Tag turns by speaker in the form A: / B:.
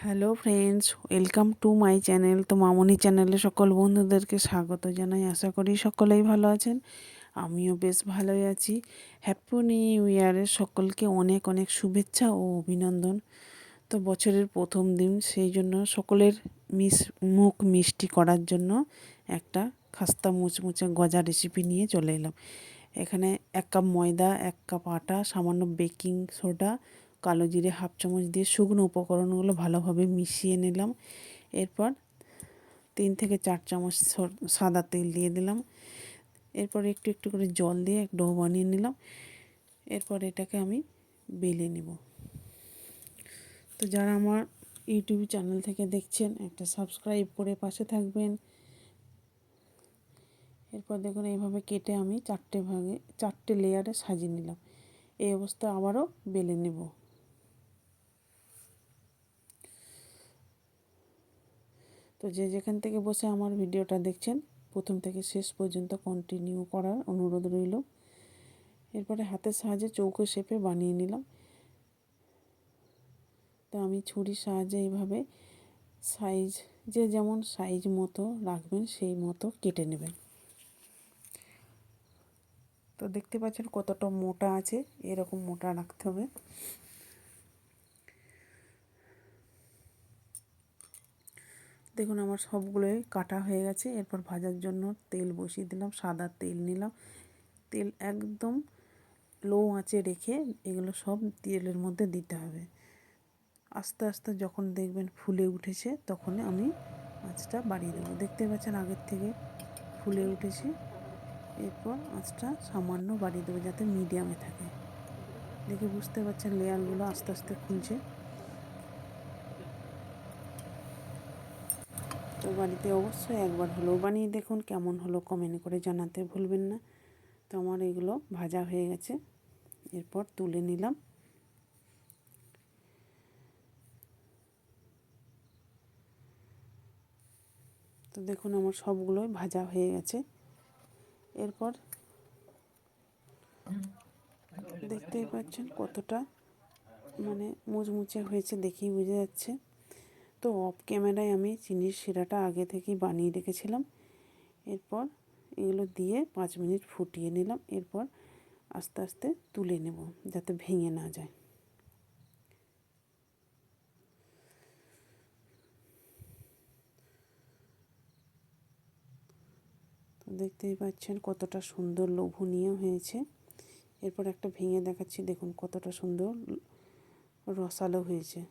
A: Hello friends, welcome to my channel. তো মামনি চ্যানেলে সকল বন্ধুদেরকে স্বাগত জানাই। আশা করি সকলেই ভালো আছেন, আমিও বেশ ভালোই আছি। হ্যাপি নিউ ইয়ারের সকলকে অনেক অনেক শুভেচ্ছা ও অভিনন্দন। তো বছরের প্রথম দিন, সেই জন্য সকলের মুখ মিষ্টি করার জন্য একটা খাস্তা মুচমুচে গজা রেসিপি নিয়ে চলে এলাম। এখানে 1 কাপ ময়দা, 1 কাপ আটা, সামান্য বেকিং সোডা, কালো জিরে হাফ চামচ দিয়ে শুকনো উপকরণগুলো ভালোভাবে মিশিয়ে নিলাম। এরপর 3 থেকে 4 চামচ সাদা তেল দিয়ে দিলাম। এরপর একটু একটু করে জল দিয়ে এক ডো বানিয়ে নিলাম। এরপর এটাকে আমি বেলে নেব। তো যারা আমার ইউটিউব চ্যানেল থেকে দেখছেন, একটা সাবস্ক্রাইব করে পাশে থাকবেন। এরপর দেখুন এইভাবে কেটে আমি 4টে লেয়ারে সাজিয়ে নিলাম। এই অবস্থা আবারও বেলে নেব। তো যে যেখান থেকে বসে আমার ভিডিওটা দেখছেন, প্রথম থেকে শেষ পর্যন্ত কন্টিনিউ করার অনুরোধ রইল। এরপরে হাতের সাহায্যে চৌকো শেপে বানিয়ে নিলাম। তো আমি ছুরির সাহায্যে এইভাবে যে যেমন সাইজ মতো রাখবেন সেই মতো কেটে নেবেন। তো দেখতে পাচ্ছেন কতটা মোটা আছে, এরকম মোটা রাখতে হবে। দেখুন আমার সবগুলোই কাটা হয়ে গেছে। এরপর ভাজার জন্য তেল বসিয়ে দিলাম, সাদা তেল নিলাম। তেল একদম লো আঁচে রেখে এগুলো সব তেলের মধ্যে দিতে হবে। আস্তে আস্তে যখন দেখবেন ফুলে উঠেছে, তখন আমি আঁচটা বাড়িয়ে দেবো। দেখতে পাচ্ছেন আগের থেকে ফুলে উঠেছে। এরপর আঁচটা সামান্য বাড়িয়ে দেবো, যাতে মিডিয়ামে থাকে। দেখে বুঝতে পারছেন লেয়ারগুলো আস্তে আস্তে খুলছে। তো বাড়িতে অবশ্যই একবার হলেও বানিয়ে দেখুন, কেমন হলো কমেন্ট করে জানাতে ভুলবেন না। তো আমার এগুলো ভাজা হয়ে গেছে, এরপর তুলে নিলাম। তো দেখুন আমার সবগুলোই ভাজা হয়ে গেছে। এরপর দেখতেই পাচ্ছেন কতটা মুচমুচে হয়েছে, দেখেই বোঝা যাচ্ছে। তো অফ ক্যামেরায় আমি চিনির শিরাটা আগে থেকেই বানিয়ে রেখেছিলাম। এরপর এগুলো দিয়ে 5 মিনিট ফুটিয়ে নিলাম। এরপর আস্তে আস্তে তুলে নেব, যাতে ভেঙে না যায়। তো দেখতেই পাচ্ছেন কতটা সুন্দর লোভনীয় হয়েছে। এরপর একটা ভেঙে দেখাচ্ছি, দেখুন কতটা সুন্দর রসালো হয়েছে।